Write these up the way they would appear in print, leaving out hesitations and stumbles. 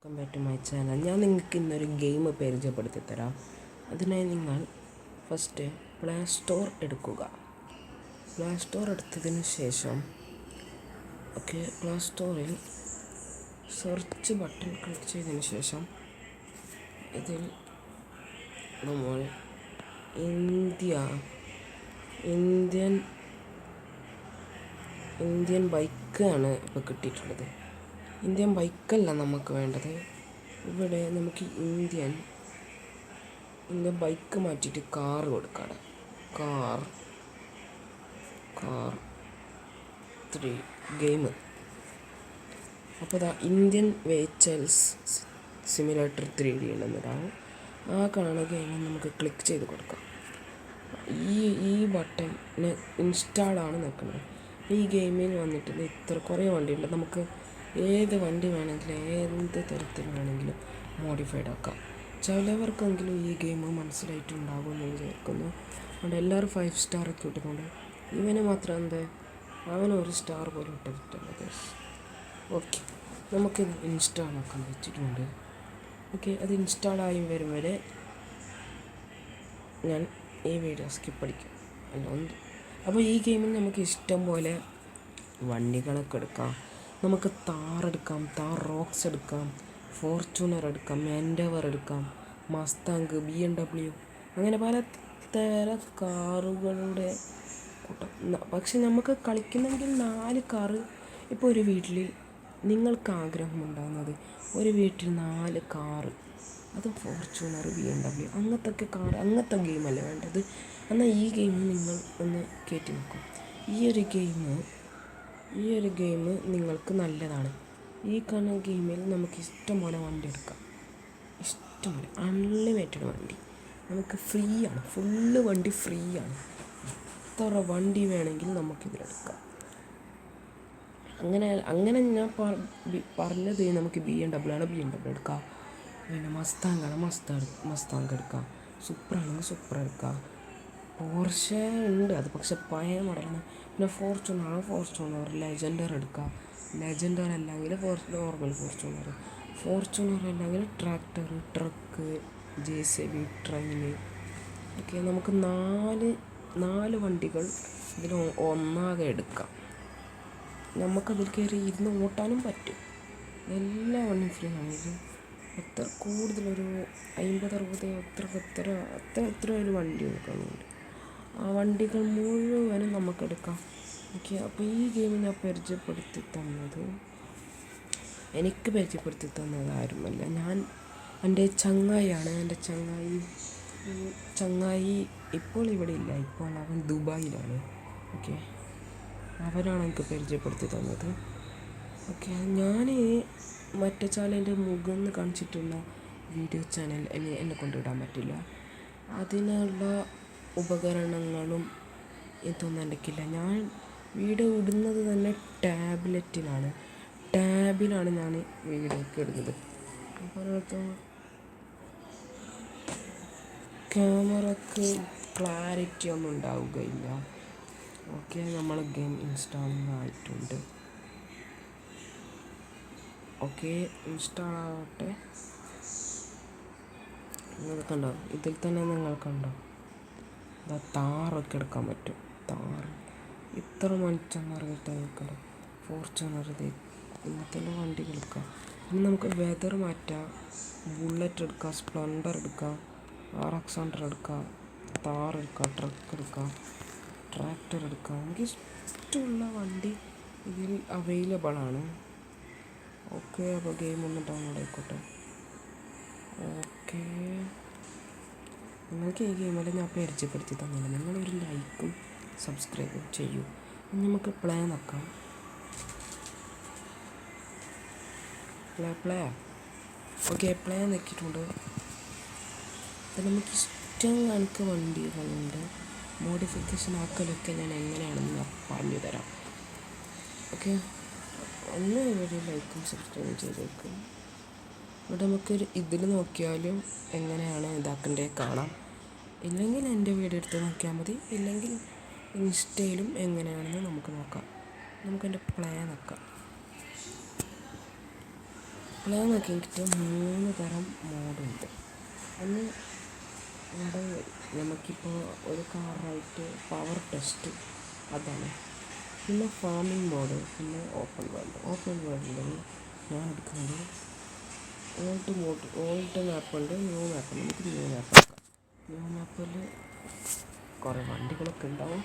Welcome back to my channel. ഞാൻ നിങ്ങൾക്ക് ഇന്നൊരു ഗെയിം പരിചയപ്പെടുത്തി തരാം. അതിനായി നിങ്ങൾ ഫസ്റ്റ് പ്ലേ സ്റ്റോർ എടുക്കുക. പ്ലേ സ്റ്റോർ എടുത്തതിന് ശേഷം പ്ലേ സ്റ്റോറിൽ സെർച്ച് ബട്ടൺ ക്ലിക്ക് ചെയ്തതിന് ശേഷം ഇതിൽ നമ്മൾ ഇന്ത്യൻ ബൈക്കാണ് ഇപ്പോൾ കിട്ടിയിട്ടുള്ളത്. ഇന്ത്യൻ ബൈക്കല്ല നമുക്ക് വേണ്ടത്. ഇവിടെ നമുക്ക് ഇന്ത്യൻ ബൈക്ക് മാറ്റിയിട്ട് കാർ കൊടുക്കണം. Car 3 game. അപ്പോൾ ഇന്ത്യൻ വെഹിക്കിൾസ് സിമുലേറ്റർ 3D ഉണ്ടെന്നുണ്ടാവും. ആ കാണുന്ന ഗെയിം നമുക്ക് ക്ലിക്ക് ചെയ്ത് കൊടുക്കാം. ഈ ബട്ടൺ ഇൻസ്റ്റാളാണ് നിൽക്കുന്നത്. ഈ ഗെയിമിൽ വന്നിട്ട് കുറേ വണ്ടിയുണ്ട്. നമുക്ക് ഏത് വണ്ടി വേണമെങ്കിലും എന്ത് തരത്തിൽ വേണമെങ്കിലും മോഡിഫൈഡ് ആക്കാം. ചിലവർക്കെങ്കിലും ഈ ഗെയിം മനസ്സിലായിട്ടുണ്ടാകുമെന്ന് വിചാരിക്കുന്നു. അതുകൊണ്ട് എല്ലാവരും 5 സ്റ്റാർ ഒക്കെ ഇട്ടിട്ടുണ്ട്. ഇവന് മാത്രം അവന് 1 സ്റ്റാർ പോലും ഇട്ടിട്ടില്ല. നമുക്കിത് ഇൻസ്റ്റാൾ ആക്കാൻ വെച്ചിട്ടുണ്ട്. അത് ഇൻസ്റ്റാളായി വരും വരെ ഞാൻ ഈ വീഡിയോ സ്കിപ്പ് അടിക്കും. അപ്പോൾ ഈ ഗെയിമിൽ നമുക്ക് ഇഷ്ടം പോലെ വണ്ടികളൊക്കെ എടുക്കാം. നമുക്ക് താർ എടുക്കാം, താർ റോക്സ് എടുക്കാം, ഫോർച്യൂണർ എടുക്കാം, എൻഡവർ എടുക്കാം, മസ്താങ്ക്, BMW, അങ്ങനെ പലതര കാറുകളുടെ കൂട്ടം. പക്ഷെ നമുക്ക് കളിക്കുന്നെങ്കിൽ 4 കാറ്. ഇപ്പോൾ ഒരു വീട്ടിൽ നിങ്ങൾക്ക് ആഗ്രഹമുണ്ടാകുന്നത് ഒരു വീട്ടിൽ 4 കാറ്, അതും ഫോർച്യൂണർ, BMW, അങ്ങനത്തെ ഗെയിമല്ലേ വേണ്ടത്. എന്നാൽ ഈ ഗെയിം നിങ്ങൾ ഒന്ന് കയറ്റി നോക്കും. ഈ ഒരു ഗെയിം നിങ്ങൾക്ക് നല്ലതാണ്. ഈ കാണുന്ന ഗെയിമിൽ നമുക്ക് ഇഷ്ടംപോലെ വണ്ടി എടുക്കാം. ഇഷ്ടംപോലെ അൺലിമിറ്റഡ് വണ്ടി നമുക്ക് ഫ്രീ ആണ്. ഫുള്ള് വണ്ടി ഫ്രീ ആണ്. എത്ര വണ്ടി വേണമെങ്കിൽ നമുക്കിതിലെടുക്കാം. അങ്ങനെ ഞാൻ പറഞ്ഞത് നമുക്ക് BMW എടുക്കാം. പിന്നെ മസ്താങ്ക് എടുക്കാം. സൂപ്പറാണെങ്കിൽ സൂപ്പർ എടുക്കാം. പോർഷെ ഉണ്ട്, അത് പക്ഷെ പഴയ മോഡലാണ്. പിന്നെ ഫോർച്യൂണർ ലെജൻഡർ എടുക്കാം. ലെജൻഡർ അല്ലെങ്കിൽ നോർമൽ ഫോർച്യൂണർ അല്ലെങ്കിൽ ട്രാക്ടർ, ട്രക്ക്, JCB, ട്രെയിന്. നമുക്ക് 4 വണ്ടികൾ ഇതിൽ ഒന്നാകെ എടുക്കാം. നമുക്കതിൽ കയറി ഇരുന്ന് ഓട്ടാനും പറ്റും. എല്ലാ വണ്ടിയും ഫ്രീ ആണ്. കൂടുതലൊരു 50-60 എത്ര ഒരു വണ്ടി നോക്കാനുണ്ട്. ആ വണ്ടികൾ മുഴുവനും നമുക്കെടുക്കാം. അപ്പോൾ ഈ ഗെയിം എനിക്ക് പരിചയപ്പെടുത്തി തന്നത് ആരുമല്ല, എൻ്റെ ചങ്ങായിയാണ്. എൻ്റെ ചങ്ങായി ഇപ്പോൾ ഇവിടെ ഇല്ല. ഇപ്പോൾ അവൻ ദുബായിലാണ്. അവരാണ് എനിക്ക് പരിചയപ്പെടുത്തി തന്നത്. ഞാൻ മറ്റേ ചാനലിൻ്റെ മുഖം കാണിച്ചിട്ടുള്ള വീഡിയോ ചാനൽ എന്നെ കൊണ്ടിടാൻ പറ്റില്ല. അതിനുള്ള ഉപകരണങ്ങളും ഇതൊന്നും എനിക്കില്ല. ഞാൻ വീഡിയോ ഇടുന്നത് തന്നെ ടാബിലാണ് ഞാൻ വീഡിയോ ഒക്കെ ഇടുന്നത്. ക്യാമറക്ക് ക്ലാരിറ്റി ഒന്നും ഉണ്ടാവുകയില്ല. നമ്മൾ ഗെയിം ഇൻസ്റ്റാൾ ആയിട്ടുണ്ട്. ഇൻസ്റ്റാൾ ആവട്ടെ. നിങ്ങൾ കണ്ടോ, ഇതിൽ തന്നെ നിങ്ങൾ കണ്ടോ, താറൊക്കെ എടുക്കാൻ പറ്റും. ഇത്ര മനുഷ്യന്മാർക്കിട്ട് നിൽക്കണം. ഫോർച്യൂണർ, ഇങ്ങനത്തെ വണ്ടികൾ എടുക്കാം. പിന്നെ നമുക്ക് വെതർ മാറ്റാം. ബുള്ളറ്റ് എടുക്കാം, സ്പ്ലെൻഡർ എടുക്കാം, RX-100 എടുക്കാം, താർ എടുക്കാം, ട്രക്ക് എടുക്കാം, ട്രാക്ടർ എടുക്കാം. നമുക്ക് ഇഷ്ടമുള്ള വണ്ടി ഇതിൽ അവൈലബിൾ ആണ്. അപ്പോൾ ഗെയിം ഒന്ന് ഡൗൺലോഡ് ആയിക്കോട്ടെ. നിങ്ങൾക്ക് ഈ ഗെയിമിൽ ഞാൻ പരിചയപ്പെടുത്തി തന്നില്ല. നിങ്ങളൊരു ലൈക്കും സബ്സ്ക്രൈബും ചെയ്യൂ. നമുക്ക് പ്ലേ നോക്കാം. പ്ലേ നോക്കിയിട്ടുണ്ട്. നമുക്ക് ഇഷ്ടം കണക്ക് വണ്ടികളുണ്ട്. മോഡിഫിക്കേഷൻ ആക്കലൊക്കെ ഞാൻ എങ്ങനെയാണെന്ന് പറഞ്ഞു തരാം. ഒന്ന് ഒരു ലൈക്കും സബ്സ്ക്രൈബും ചെയ്തേക്കും. ഇവിടെ നമുക്ക് ഇതിൽ നോക്കിയാലും എങ്ങനെയാണ് ഇതാക്കേണ്ടത് കാണാം. ഇല്ലെങ്കിൽ എൻ്റെ വീഡിയോ എടുത്ത് നോക്കിയാൽ മതി. ഇല്ലെങ്കിൽ ഇൻസ്റ്റയിലും എങ്ങനെയാണെന്ന് നമുക്ക് നോക്കാം. നമുക്കെൻ്റെ പ്ലേ നോക്കാം. പ്ലേ നോക്കിയിട്ട് 3 തരം മോഡുണ്ട്. ഒന്ന് ഇവിടെ നമുക്കിപ്പോൾ ഒരു കാറായിട്ട് പവർ ടെസ്റ്റ് അതാണ്. പിന്നെ ഫാമിംഗ് മോഡ്, പിന്നെ ഓപ്പൺ വേൾഡിൽ ഞാൻ എടുക്കുന്നത് ഓൾഡ് മാപ്പുണ്ട്, ന്യൂ മാപ്പുണ്ട്. നമുക്ക് ന്യൂ മാപ്പ് എടുക്കാം. ന്യൂ മാപ്പിൽ കുറേ വണ്ടികളൊക്കെ ഉണ്ടാവും.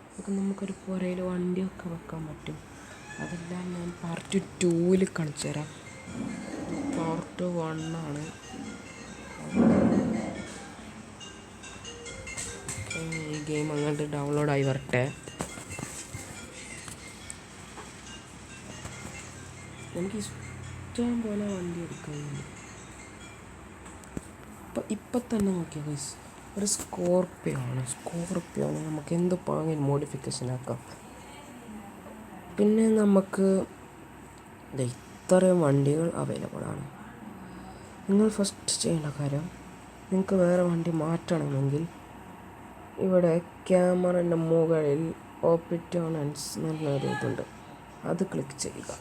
അതൊക്കെ നമുക്കൊരു പുരയിൽ വണ്ടിയൊക്കെ വെക്കാൻ പറ്റും. അതെല്ലാം ഞാൻ പാർട്ട് 2 കാണിച്ചു തരാം. പാർട്ട് 1 ആണ്. ഈ ഗെയിം അങ്ങോട്ട് ഡൗൺലോഡായി വരട്ടെ. നമുക്ക് ഇഷ്ടം പോലെ വണ്ടി എടുക്കാനുണ്ട്. ഇപ്പം തന്നെ നോക്കിയാൽ ഗൈസ്, ഒരു സ്കോർപ്പിയോ ആണ്. നമുക്ക് എന്ത് പാങ്ങിൽ മോഡിഫിക്കേഷൻ ആക്കാം. പിന്നെ നമുക്ക് ഇത്രയും വണ്ടികൾ അവൈലബിൾ ആണ്. നിങ്ങൾ ഫസ്റ്റ് ചെയ്യേണ്ട കാര്യം, നിങ്ങൾക്ക് വേറെ വണ്ടി മാറ്റണമെങ്കിൽ ഇവിടെ ക്യാമറൻ്റെ മുകളിൽ ഓപ്പിറ്റോണൻസ് എന്ന് പറഞ്ഞൊരു ഇതുണ്ട്, അത് ക്ലിക്ക് ചെയ്യുക.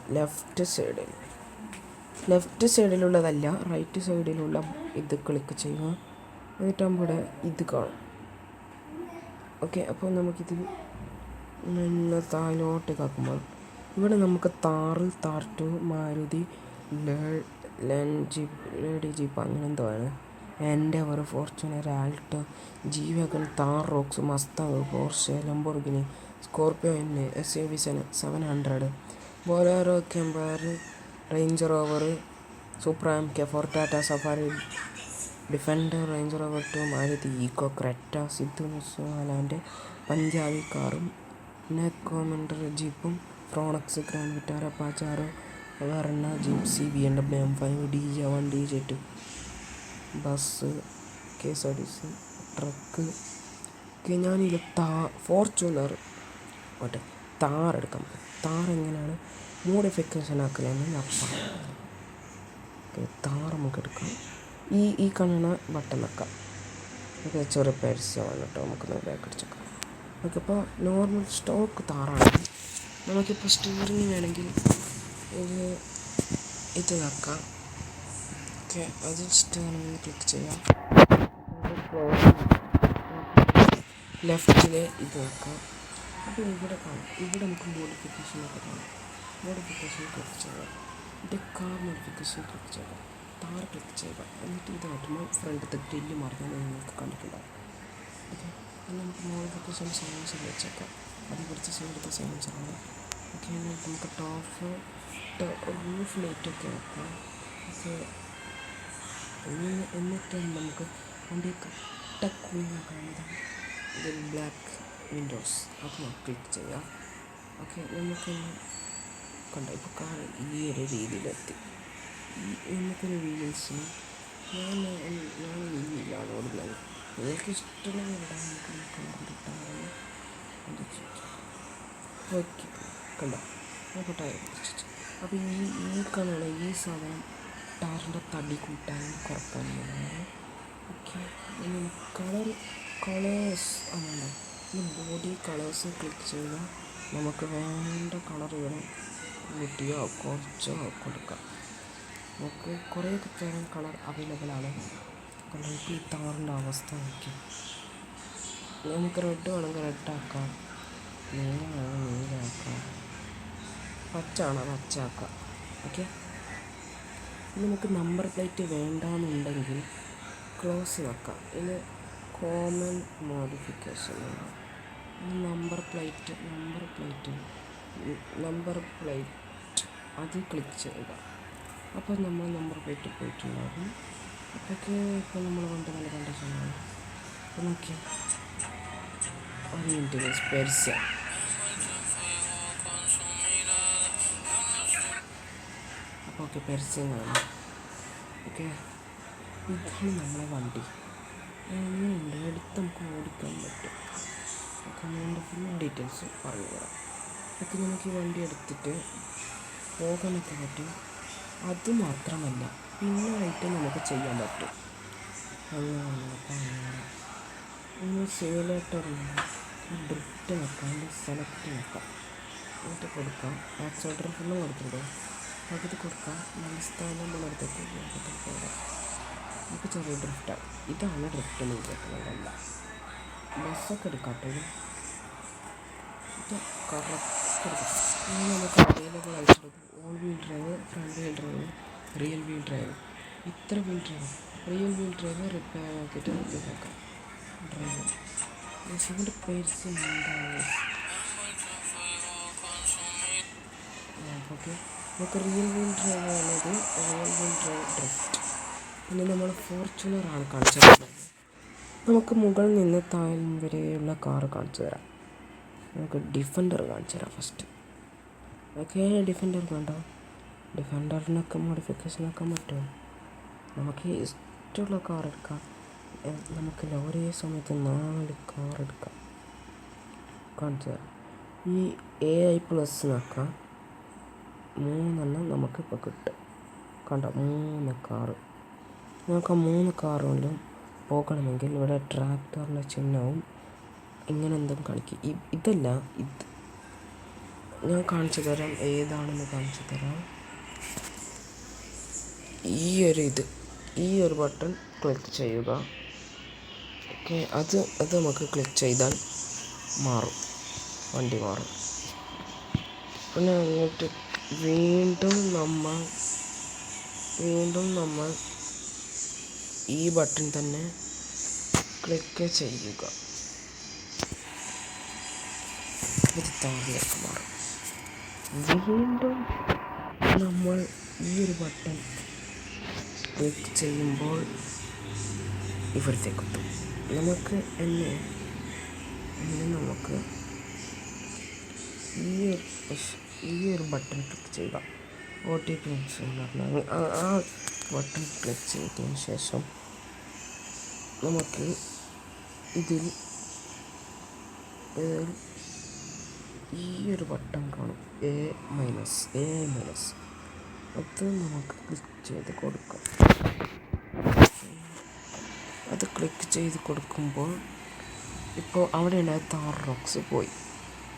ലെഫ്റ്റ് സൈഡിലുള്ളതല്ല, റൈറ്റ് സൈഡിലുള്ള ഇത് ക്ലിക്ക് ചെയ്യുക. എന്നിട്ട് അവിടെ ഇത് കാണും. ഓക്കെ, അപ്പോൾ നമുക്കിത് താഴോട്ടേക്ക് ആക്കുമ്പോൾ ഇവിടെ നമുക്ക് താർ 2, മാരുതി, ലേഡി ജീപ്പ് അങ്ങനെ എന്തോ ആണ്, Endeavour, Fortuner, Alto, G Wagon, Thar Roxx, Mustang, Porsche, Lamborghini, Scorpio N, SUV 700, Bolero, camper, Range Rover, Supra MK4, Tata Safari, Defender, Range Rover 2, Maruti Eeco, Creta, Sidhu land, Punjabi കാറും, പിന്നെ കോമൻഡർ ജീപ്പും, Fronx, Grand Vitara, Pajero, Verna, Gypsy, BMW M5, DJ1, DJ2, bus, KSRTC, truck. ഞാനിതിൽ Fortuner Thar എടുക്കാം. താർ എങ്ങനെയാണ് modification ആക്കലെന്ന് ഞാൻ പറയാം. താർ നമുക്ക് എടുക്കാം. ഈ കാണുന്ന ബട്ടൺ വെക്കാം. ഓക്കെ, ചെറിയ പരസ്യമാണ് കേട്ടോ, നമുക്കൊന്ന് ബാക്ക് അടിച്ചേക്കാം. ഓക്കെ, അപ്പോൾ നോർമൽ സ്റ്റോക്ക് താറാണ്. നമുക്കിപ്പോൾ സ്റ്റിയറിംഗ് വേണമെങ്കിൽ ഇത് വെക്കാം. ഓക്കെ, അതിൽ സ്റ്റിയറിംഗ് ക്ലിക്ക് ചെയ്യാം. ലെഫ്റ്റിൽ ഇത് വെക്കാം. അപ്പോൾ ഇവിടെ കാണാം, ഇവിടെ നമുക്ക് മോഡിഫിക്കേഷനൊക്കെ കാണാം. മോഡിഫിക്കേഷൻ ക്ലിക്ക് ചെയ്യാം. ഇത് കാർ മോഡിഫിക്കേഷൻ ക്ലിക്ക് ചെയ്യുക. താർ ക്ലിക്ക് ചെയ്യുക. എന്നിട്ട് ഇത് മാറ്റുമ്പോൾ ഫ്രണ്ടിലത്തെ ഗ്രില്ല് മാറുന്നത് നിങ്ങൾക്ക് കണ്ടിട്ടുണ്ടാകും. ഓക്കെ, അപ്പോൾ നമുക്ക് മോഡിഫിക്കേഷൻ സൈലൻസർ വെച്ചേക്കാം. അത് കുറച്ച് സൈഡിലത്തെ സൈലൻസറാണ്. ഓക്കെ, നമുക്ക് റൂഫ് ലൈറ്റൊക്കെ വെക്കാം. ഓക്കെ, എന്നിട്ട് നമുക്ക് വണ്ടി കൂളിങ്ങാക്കാവുന്നതാണ്. ഇതിൽ ബ്ലാക്ക് വിൻഡോസ് അത് ക്ലിക്ക് ചെയ്യാം. ഓക്കെ, നമുക്ക് കണ്ട ഇപ്പോൾ കാർ ഈ ഒരു രീതിയിലെത്തി. നമുക്കൊരു വീൽസിന് ഞാൻ വീലാണ് ഓടുന്നത്. നിങ്ങൾക്ക് ഇഷ്ടമുള്ള ഇവിടെ നമുക്ക് കളർ കിട്ടാമെന്ന് ഓക്കെ, കണ്ടോ നമുക്ക് ടയർ പിടിച്ചു. അപ്പോൾ ഈ കളറ് ഈ സാധനം ടയറിൻ്റെ തടി കൂട്ടാനും കുറക്കാനും വേണ്ടിയാണ്. ഓക്കെ, ഇനി കളേഴ്സ് ആണല്ലോ, ബോഡി കളേഴ്സ് ക്ലിക്ക് ചെയ്യുക. നമുക്ക് വേണ്ട കളറുകൾ കൂട്ടിയോ കുറച്ചോ കൊടുക്കാം. നമുക്ക് കുറേ തരം കളർ അവൈലബിൾ ആണ്. നമുക്ക് ഈ താറിൻ്റെ അവസ്ഥ നോക്കാം. നമുക്ക് റെഡ് വേണമെങ്കിൽ റെഡാക്കാം, നീലയാണെങ്കിൽ നീലയാക്കാം, പച്ചയാണോ പച്ചയാക്കാം. ഓക്കെ, നമുക്ക് നമ്പർ പ്ലേറ്റ് വേണ്ടാന്നുണ്ടെങ്കിൽ ക്ലോസ് വെക്കാം. ഇത് കോമൺ മോഡിഫിക്കേഷൻ നമ്പർ പ്ലേറ്റ് അത് ക്ലിക്ക് ചെയ്യുക. അപ്പോൾ നമ്മൾ നമ്പർ പ്ലേറ്റ് പോയിട്ടുണ്ടാകും. അപ്പോഴൊക്കെ ഇപ്പോൾ നമ്മൾ കൊണ്ട് നല്ല കണ്ടീഷനാണ്. അപ്പോൾ നോക്കിയാൽ ഒരു മിനിറ്റ് പെർസ്യ. അപ്പോൾ ഓക്കെ, പെർസ്യങ്ങളാണ്. ഓക്കെ, ഇതാണ് നമ്മളെ വണ്ടി. അങ്ങനെയുണ്ട്, എടുത്ത് നമുക്ക് ഓടിക്കാൻ പറ്റും. ഓക്കെ, അതിൻ്റെ ഫുൾ ഡീറ്റെയിൽസ് പറഞ്ഞു തരാം. ഒക്കെ നമുക്ക് ഈ വണ്ടി എടുത്തിട്ട് പോകാനൊക്കെ പറ്റും. അതുമാത്രമല്ല പിന്നെ ആയിട്ട് നമുക്ക് ചെയ്യാൻ പറ്റും. അങ്ങനെ സിമുലേറ്ററുണ്ട്, ഡ്രിഫ്റ്റ് വെക്കാം, സെലക്ട് വെക്കാം, എന്നിട്ട് കൊടുക്കാം. ആക്സിലേറ്റർ ഫുള്ളും കൊടുത്തിട്ടുണ്ട്. പകുതി കൊടുക്കാം. നല്ല സ്ഥാനം നമ്മളെടുത്തിട്ട് വേഗത്തിൽ പോകാം. നമുക്ക് ചെറിയ ഡ്രിഫ്റ്റാണ്. ഇതാണ് ഡ്രിഫ്റ്റ് എന്ന് വിചാരിക്കുന്നതല്ല. ബസ്സൊക്കെ എടുക്കാട്ടോ. ഇത് കറക്റ്റ് എടുക്കാം. ഇനി നമുക്ക് അവൈലബിൾ ആയിട്ടുള്ളത് all wheel drive, front wheel drive, real wheel drive. ഇത്ര wheel drive, real wheel drive repair ആക്കിയിട്ട് ഇതാക്കാം. ഡ്രൈവ് ഇതിൻ്റെ പേര് എന്താണ്? ഓക്കെ, നമുക്ക് റിയൽ വീൽ ഡ്രൈവ് ആണത്. Real wheel drive drift. പിന്നെ നമ്മൾ ഫോർച്യൂണറാണ് കാണിച്ചു തരുന്നത്. നമുക്ക് മുകളിൽ നിന്ന് താഴെ വരെയുള്ള കാറ് കാണിച്ചു തരാം. നമുക്ക് ഡിഫൻഡർ കാണിച്ചു തരാം ഫസ്റ്റ്. ഓക്കെ, ഡിഫൻഡർ കണ്ടോ? ഡിഫൻഡറിനൊക്കെ മോഡിഫിക്കേഷനൊക്കെ പറ്റും. നമുക്ക് ഇഷ്ടമുള്ള കാർ എടുക്കാം. നമുക്ക് ഒരേ സമയത്ത് 4 കാർ എടുക്കാം. കാണിച്ചു തരാം. ഈ AI+നോക്കാം. 3 നമുക്കിപ്പോൾ കിട്ടും. കണ്ടോ, 3 കാറ്. നമുക്ക് ആ 3 കാറുകൊണ്ടും പോകണമെങ്കിൽ ഇവിടെ ട്രാക്ടറിൻ്റെ ചിഹ്നവും ഇങ്ങനെ എന്തും കാണിക്കും. ഇതല്ല, ഇത് ഞാൻ കാണിച്ചു തരാം. ഏതാണെന്ന് കാണിച്ചു തരാം. ഈ ഒരു ബട്ടൺ ക്ലിക്ക് ചെയ്യുക. ഓക്കെ, അത് നമുക്ക് ക്ലിക്ക് ചെയ്താൽ മാറും, വണ്ടി മാറും. പിന്നെ അങ്ങോട്ട് വീണ്ടും നമ്മൾ ഈ ബട്ടൺ തന്നെ ക്ലിക്ക് ചെയ്യുക. ഇത് താഴേക്ക് മാറും. വീണ്ടും നമ്മൾ ഈ ഒരു ബട്ടൺ ക്ലിക്ക് ചെയ്യുമ്പോൾ ഇവിടത്തേക്ക് എത്തും. നമുക്ക് നമുക്ക് ഈ ഒരു ബട്ടൺ ക്ലിക്ക് ചെയ്യുക. OTP എന്ന് പറഞ്ഞാൽ ആ ബട്ടൺ ക്ലിക്ക് ചെയ്തതിന് ശേഷം നമുക്ക് ഇതിൽ ഈ ഒരു ബട്ടൺ കാണും, A-, അത് നമുക്ക് ക്ലിക്ക് ചെയ്ത് കൊടുക്കാം. അത് ക്ലിക്ക് ചെയ്ത് കൊടുക്കുമ്പോൾ ഇപ്പോൾ അവിടെ ഉണ്ടായ താർ റോക്സ് പോയി.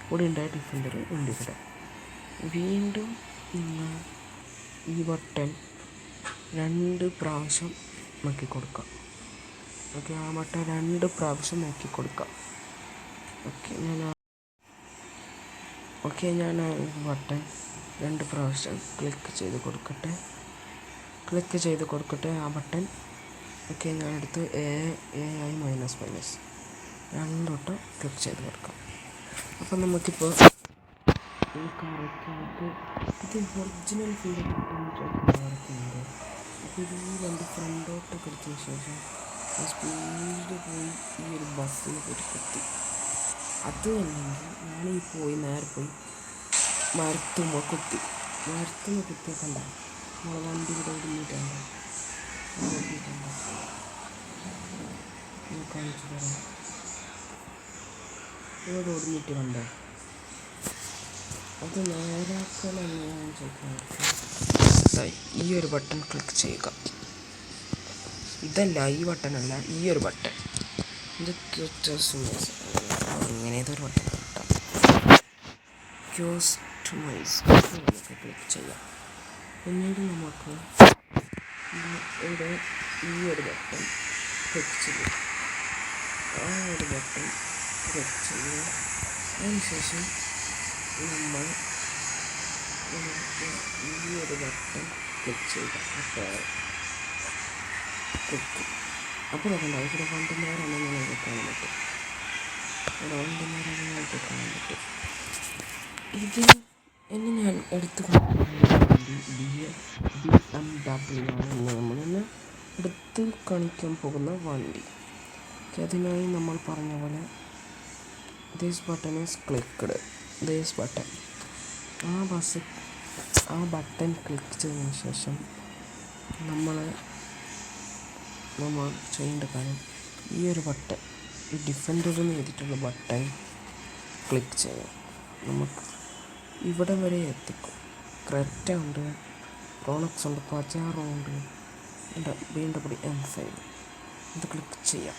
ഇവിടെ ഉണ്ടായ ഡിഫൻഡർ ഉണ്ട് ഇവിടെ. വീണ്ടും ഈ ബട്ടൺ 2 പ്രാവശ്യം നോക്കി കൊടുക്കാം. ഓക്കെ, ആ ബട്ടൺ 2 പ്രാവശ്യം നോക്കി കൊടുക്കാം. ഞാൻ ഈ ബട്ടൺ 2 പ്രാവശ്യം ക്ലിക്ക് ചെയ്ത് കൊടുക്കട്ടെ. ആ ബട്ടൺ ഓക്കെ, ഞാൻ എടുത്ത് AI-, 2 വട്ടം ക്ലിക്ക് ചെയ്ത് കൊടുക്കാം. അപ്പം നമുക്കിപ്പോൾ ഈ കാറൊക്കെ ഇത് ഒറിജിനൽ ഫീൽ കാറൊക്കെ ഉണ്ട്. അപ്പോൾ ഇത് 2 ഫ്രണ്ടോട്ടൊക്കെ എടുത്തതിന് ശേഷം സ്പീഡിൽ പോയി ഈ ഒരു ബസ്സിൽ പോയിട്ട് കുത്തി. അത് അല്ലെങ്കിൽ നേരെ പോയി മരത്തുമ്പോൾ കുത്തിയ കണ്ട നമ്മളെ വണ്ടി ഇവിടെ ഒടുങ്ങിയിട്ടുണ്ട്. കാണിച്ചു തരാം. ഇവിടെ ഒടുങ്ങിയിട്ട് കണ്ടോ? അത് നേരാക്കണമെന്ന് ഞാൻ ചോദിക്കാൻ. ഈ ഒരു ബട്ടൺ ക്ലിക്ക് ചെയ്യുക. ഇതല്ല, ഈ ബട്ടണല്ല, ഈ ഒരു ബട്ടൺ. ഇത് അങ്ങനെ ഏതൊരു ബട്ടൺ കിട്ടാം. കസ്റ്റമൈസ് നമുക്ക് ക്ലിക്ക് ചെയ്യാം. പിന്നീട് നമുക്ക് ഇവിടെ ഈ ഒരു ബട്ടൺ ക്ലിക്ക് ചെയ്യുക. ആ ഒരു ബട്ടൺ ക്ലിക്ക് ചെയ്യുക. അതിനുശേഷം നമ്മൾ ഈ ഒരു ബട്ടൺ ക്ലിക്ക് ചെയ്യുക. അപ്പോൾ നോക്കണ്ട, ഇവിടെ വണ്ടിമാരാണെന്ന് നിങ്ങൾക്ക് കാണാൻ പറ്റും. ഇത് ഞാൻ എടുത്ത് BMW ആണ് നമ്മളെന്നെ എടുത്ത് കാണിക്കാൻ പോകുന്ന വണ്ടി. അതിനായി നമ്മൾ പറഞ്ഞ പോലെ this button is clicked. This button ആ ബട്ടൺ ക്ലിക്ക് ചെയ്തതിന് ശേഷം നമ്മൾ ചെയ്യേണ്ട കാര്യം ഈ ഒരു ബട്ടൺ, ഈ ഡിഫൻഡർ എന്ന് എഴുതിയിട്ടുള്ള ബട്ടൺ ക്ലിക്ക് ചെയ്യാം. നമുക്ക് ഇവിടെ വരെ എത്തിക്കും. ക്രെറ്റ ഉണ്ട്, റോണക്സ് ഉണ്ട്, പജാറോ ഉണ്ട്, BMW M5. ഇത് ക്ലിക്ക് ചെയ്യാം.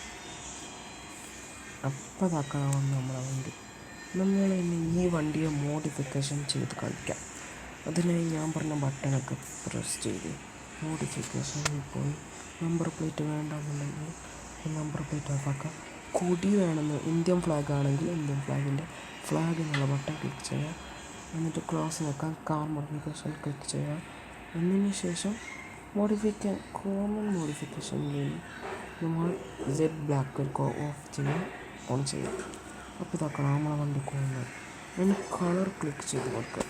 അപ്പോൾ അതാക്കണം നമ്മളെ വണ്ടി. നമ്മൾ ഇനി ഈ വണ്ടിയെ മോഡിഫിക്കേഷൻ ചെയ്ത് കാണിക്കാം. അതിനായി ഞാൻ പറഞ്ഞ ബട്ടണൊക്കെ പ്രസ് ചെയ്ത് മോഡിഫിക്കേഷനിൽ പോയി നമ്പർ പ്ലേറ്റ് വേണ്ടെന്നുണ്ടെങ്കിൽ നമ്പർ പ്ലേറ്റ് ഓഫാക്കാം. കൊടി വേണമെന്ന് ഇന്ത്യൻ ഫ്ലാഗ് ആണെങ്കിൽ ഇന്ത്യൻ ഫ്ലാഗ് എന്നുള്ള ബട്ടൺ ക്ലിക്ക് ചെയ്യുക. എന്നിട്ട് ക്ലോസ് നോക്കാം. കാർ മോഡിഫിക്കേഷൻ ക്ലിക്ക് ചെയ്യുക. അതിന് ശേഷം കോമൺ മോഡിഫിക്കേഷനിൽ നമ്മൾ സെഡ് ബ്ലാക്ക് ഓഫ് ചെയ്യുക, ഓൺ ചെയ്യുക. അപ്പോൾ ഇതാക്കണം നമ്മളെ വണ്ടി പോകുന്നത്. അതിന് കളർ ക്ലിക്ക് ചെയ്ത് കൊടുക്കുക,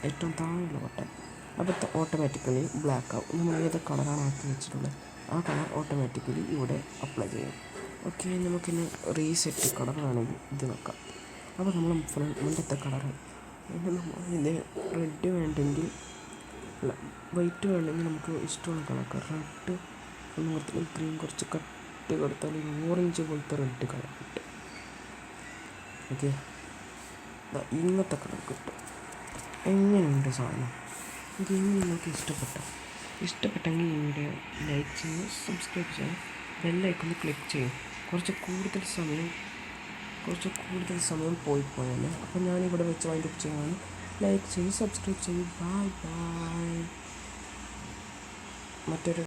ഏറ്റവും താഴെയുള്ള ബട്ടൺ. അപ്പോൾ ഓട്ടോമാറ്റിക്കലി ബ്ലാക്ക് ആവും. നമ്മൾ ഏത് കളറാണ് ആക്കി വെച്ചിട്ടുള്ളത് ആ കളർ ഓട്ടോമാറ്റിക്കലി ഇവിടെ അപ്ലൈ ചെയ്യും. ഓക്കെ, നമുക്കിനി റീസെറ്റ് കളർ വേണമെങ്കിൽ ഇത് വെക്കാം. അപ്പോൾ നമ്മൾ മുന്നത്തെ കളറ് പിന്നെ ഇത് റെഡ് വേണ്ടെങ്കിൽ വൈറ്റ് വേണമെങ്കിൽ നമുക്ക് ഇഷ്ടമുള്ള കളർ റെഡ് ഒന്ന് കൊടുത്താൽ ഗ്രീൻ കുറച്ച് കട്ട് കൊടുത്താൽ ഓറഞ്ച് പോലത്തെ റെഡ് കളർ കിട്ടും. ഓക്കെ, ഇങ്ങനത്തെ കളർ കിട്ടും. എങ്ങനെയുണ്ട് സാധനം? ഗെയിം നിങ്ങൾക്ക് ഇഷ്ടപ്പെട്ടെങ്കിൽ ഈ വീഡിയോ ലൈക്ക് ചെയ്യുക, സബ്സ്ക്രൈബ് ചെയ്യുക, ബെല്ലൈക്കൺ ക്ലിക്ക് ചെയ്യും. കുറച്ച് കൂടുതൽ സമയം പോയാൽ അപ്പോൾ ഞാനിവിടെ വെച്ച് വൈൻഡ് അപ്പ് ചെയ്യുകയാണ്. ലൈക്ക് ചെയ്യും, സബ്സ്ക്രൈബ് ചെയ്യും. Bye bye. മറ്റൊരു